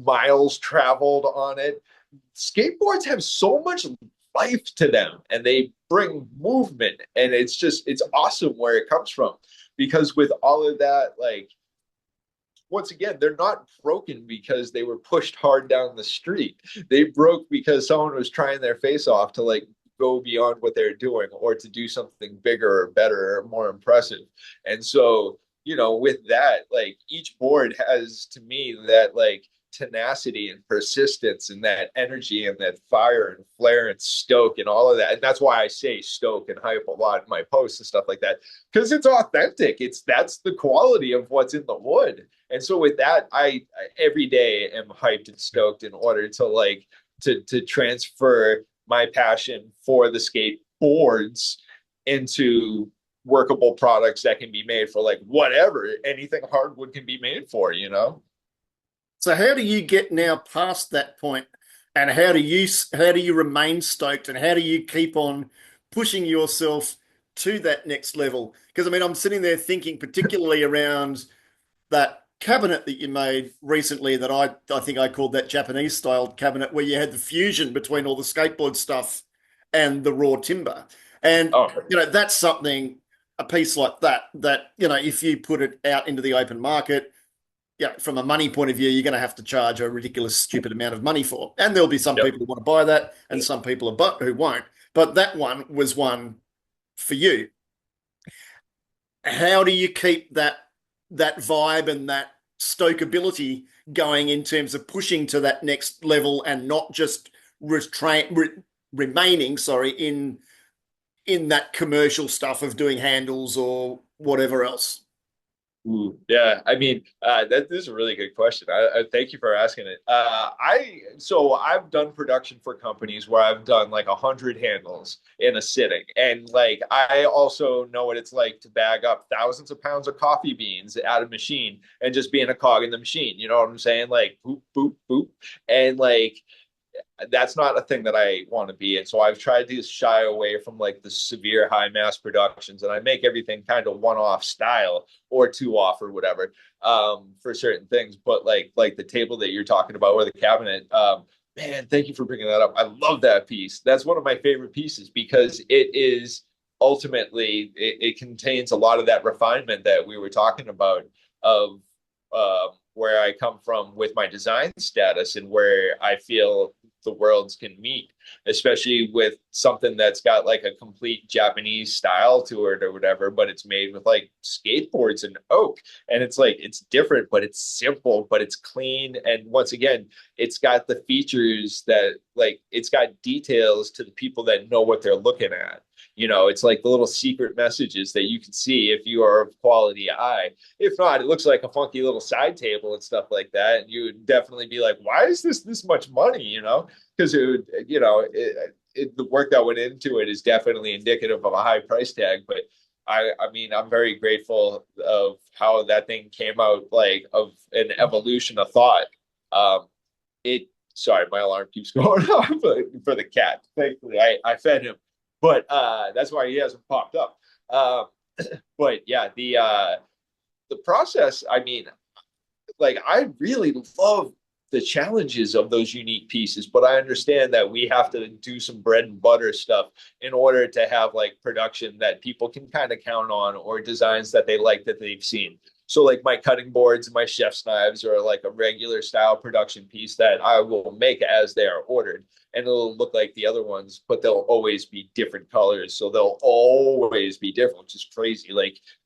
miles traveled on it. Skateboards have so much life to them, and they bring movement, and it's awesome where it comes from. Because with all of that, like, once again, they're not broken because they were pushed hard down the street. They broke because someone was trying their face off to like go beyond what they're doing, or to do something bigger or better or more impressive. And so, you know, with that, like each board has, to me, that like tenacity and persistence and that energy and that fire and flare and stoke and all of that. And that's why I say stoke and hype a lot in my posts and stuff like that, because it's authentic. That's the quality of what's in the wood. And so with that, I every day am hyped and stoked in order to like to transfer my passion for the skateboards into workable products that can be made for like whatever anything hardwood can be made for, you know. So how do you get now past that point, and how do you remain stoked, and how do you keep on pushing yourself to that next level? Because I mean, I'm sitting there thinking particularly around that cabinet that you made recently that I think I called that Japanese style cabinet, where you had the fusion between all the skateboard stuff and the raw timber. And Oh, that's something, a piece like that if you put it out into the open market, yeah, from a money point of view, you're going to have to charge a ridiculous, stupid amount of money for. And there'll be some yep. people who want to buy that and some people who won't. But that one was one for you. How do you keep that vibe and that stokeability going in terms of pushing to that next level and not just remaining, in that commercial stuff of doing handles or whatever else? Ooh, yeah, I mean, this is a really good question. I thank you for asking it. So I've done production for companies where I've done like 100 handles in a sitting, and like I also know what it's like to bag up thousands of pounds of coffee beans at a machine and just being a cog in the machine. You know what I'm saying? Like boop, boop, boop, and like that's not a thing that I want to be in. So I've tried to shy away from like the severe high mass productions, and I make everything kind of one-off style or two-off or whatever for certain things. But like the table that you're talking about or the cabinet, man, thank you for bringing that up. I love that piece. That's one of my favorite pieces because it is ultimately it contains a lot of that refinement that we were talking about of where I come from with my design status and where I feel the worlds can meet, especially with something that's got like a complete Japanese style to it or whatever, but it's made with like skateboards and oak. And it's like, it's different, but it's simple, but it's clean. And once again, it's got the features that like, it's got details to the people that know what they're looking at. It's like the little secret messages that you can see if you are of quality eye. If not, it looks like a funky little side table and stuff like that. And you would definitely be like, why is this much money? Because it would, the work that went into it is definitely indicative of a high price tag. But I mean, I'm very grateful of how that thing came out, like of an evolution of thought. Sorry, my alarm keeps going off for the cat. Thankfully, I fed him, but that's why he hasn't popped up. But yeah, the process, I mean, like I really love the challenges of those unique pieces, but I understand that we have to do some bread and butter stuff in order to have like production that people can kind of count on or designs that they like that they've seen. So like my cutting boards and my chef's knives are like a regular style production piece that I will make as they are ordered. And it'll look like the other ones, but they'll always be different colors. So they'll always be different, which is crazy.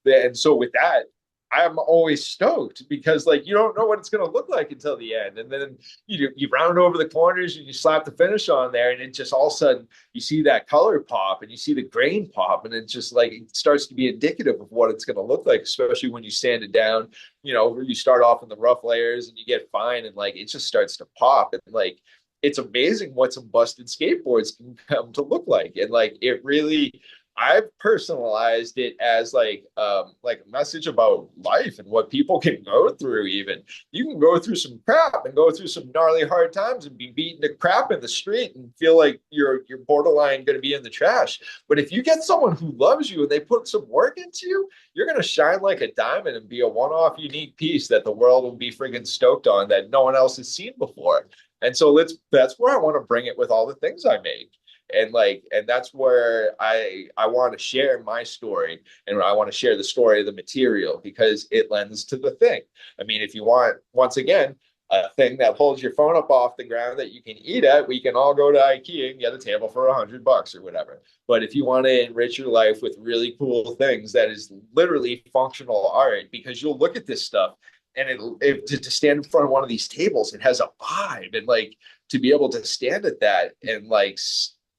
And so with that, I'm always stoked because like you don't know what it's going to look like until the end, and then you round over the corners and you slap the finish on there, and it just all of a sudden you see that color pop and you see the grain pop, and it just like it starts to be indicative of what it's going to look like, especially when you sand it down. Where you start off in the rough layers and you get fine, and like it just starts to pop, and like it's amazing what some busted skateboards can come to look like, and like it really. I've personalized it as like a message about life and what people can go through. Even you can go through some crap and go through some gnarly hard times and be beating the crap in the street and feel like you're borderline going to be in the trash. But if you get someone who loves you and they put some work into you, you're going to shine like a diamond and be a one-off unique piece that the world will be friggin' stoked on that no one else has seen before. And so that's where I want to bring it with all the things I make. And that's where I want to share my story, and I want to share the story of the material because it lends to the thing. I mean, if you want, once again, a thing that holds your phone up off the ground that you can eat at, we can all go to IKEA and get a table for $100 or whatever. But if you want to enrich your life with really cool things, that is literally functional art, because you'll look at this stuff and to stand in front of one of these tables, it has a vibe, and like to be able to stand at that and like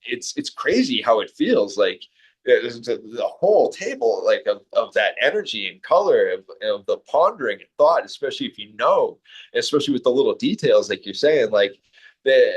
it's crazy how it feels like the whole table like of that energy and color of the pondering and thought, especially if especially with the little details like you're saying, like the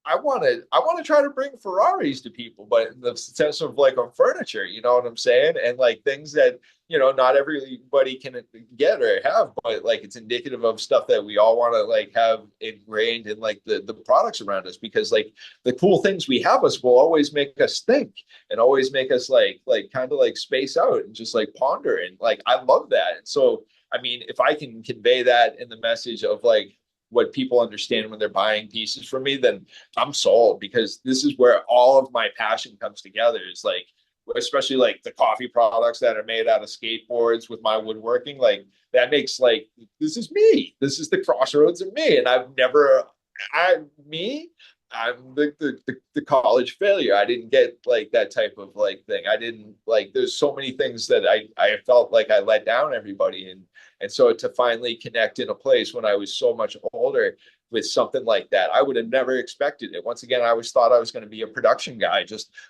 I want to try to bring Ferraris to people, but in the sense of like on furniture, you know what I'm saying? And like things that, not everybody can get or have, but like it's indicative of stuff that we all want to like have ingrained in like the products around us, because like the cool things we have us will always make us think and always make us like kind of like space out and just like ponder. And like I love that. And so I mean, if I can convey that in the message of like what people understand when they're buying pieces from me, then I'm sold, because this is where all of my passion comes together. Is like, especially like the coffee products that are made out of skateboards with my woodworking, like that makes like, this is me. This is the crossroads of me. And I'm the college failure. I didn't get like that type of like thing. I didn't like, there's so many things that I felt like I let down everybody. And so to finally connect in a place when I was so much older with something like that, I would have never expected it. Once again, I always thought I was going to be a production guy,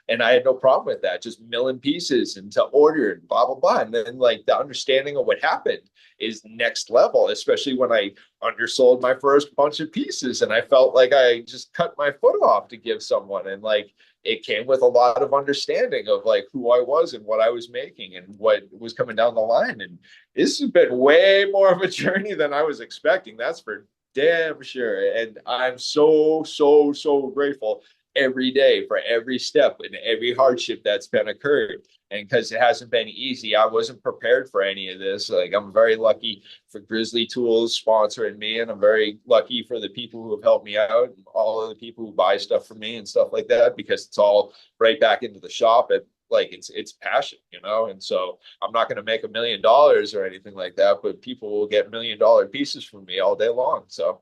and I had no problem with that, just milling pieces and to order and blah, blah, blah. And then like the understanding of what happened is next level, especially when I undersold my first bunch of pieces and I felt like I just cut my foot off to give someone. And like, it came with a lot of understanding of like who I was and what I was making and what was coming down the line. And this has been way more of a journey than I was expecting. That's for damn sure. And I'm so, so, so grateful every day for every step and every hardship that's been occurred. And because it hasn't been easy, I wasn't prepared for any of this. Like, I'm very lucky for Grizzly Tools sponsoring me, and I'm very lucky for the people who have helped me out and all of the people who buy stuff from me and stuff like that, because it's all right back into the shop. And like, it's passion, and so I'm not going to make $1 million or anything like that, but people will get $1 million pieces from me all day long. So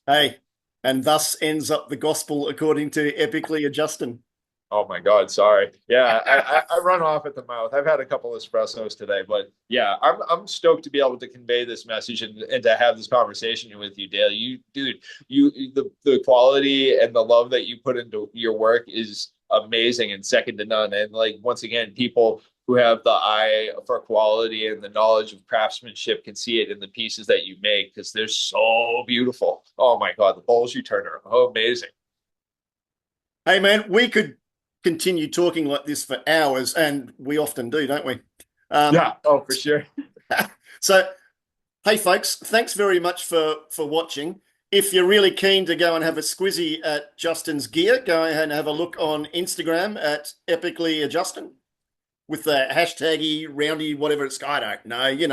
Hey, and thus ends up the gospel according to Epically Justin. oh my God, sorry. Yeah, I run off at the mouth. I've had a couple of espressos today, but yeah, I'm stoked to be able to convey this message and to have this conversation with you, Dale. The quality and the love that you put into your work is amazing and second to none. And like, once again, people who have the eye for quality and the knowledge of craftsmanship can see it in the pieces that you make, because they're so beautiful. Oh my God, the bowls you turn are amazing. Hey man, we could continue talking like this for hours, and we often do, don't we? Yeah, oh, for sure. So, hey folks, thanks very much for watching. If you're really keen to go and have a squizzy at Justin's gear, go ahead and have a look on Instagram at Epically Justin with the hashtaggy, roundy, whatever it's. I don't know. You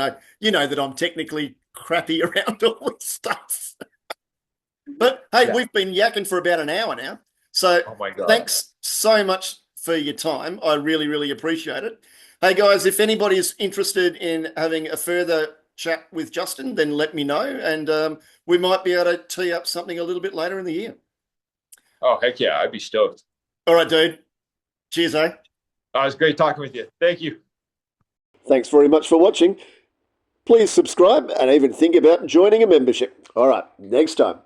know that I'm technically crappy around all this stuff. But hey, Yeah. We've been yakking for about an hour now. So Oh my God. thanks so much for your time. I really, really appreciate it. Hey guys, if anybody's interested in having a further chat with Justin, then let me know, and we might be able to tee up something a little bit later in the year. Oh, heck yeah, I'd be stoked. All right, dude. Cheers, eh? Oh, it was great talking with you. Thank you. Thanks very much for watching. Please subscribe and even think about joining a membership. All right, next time.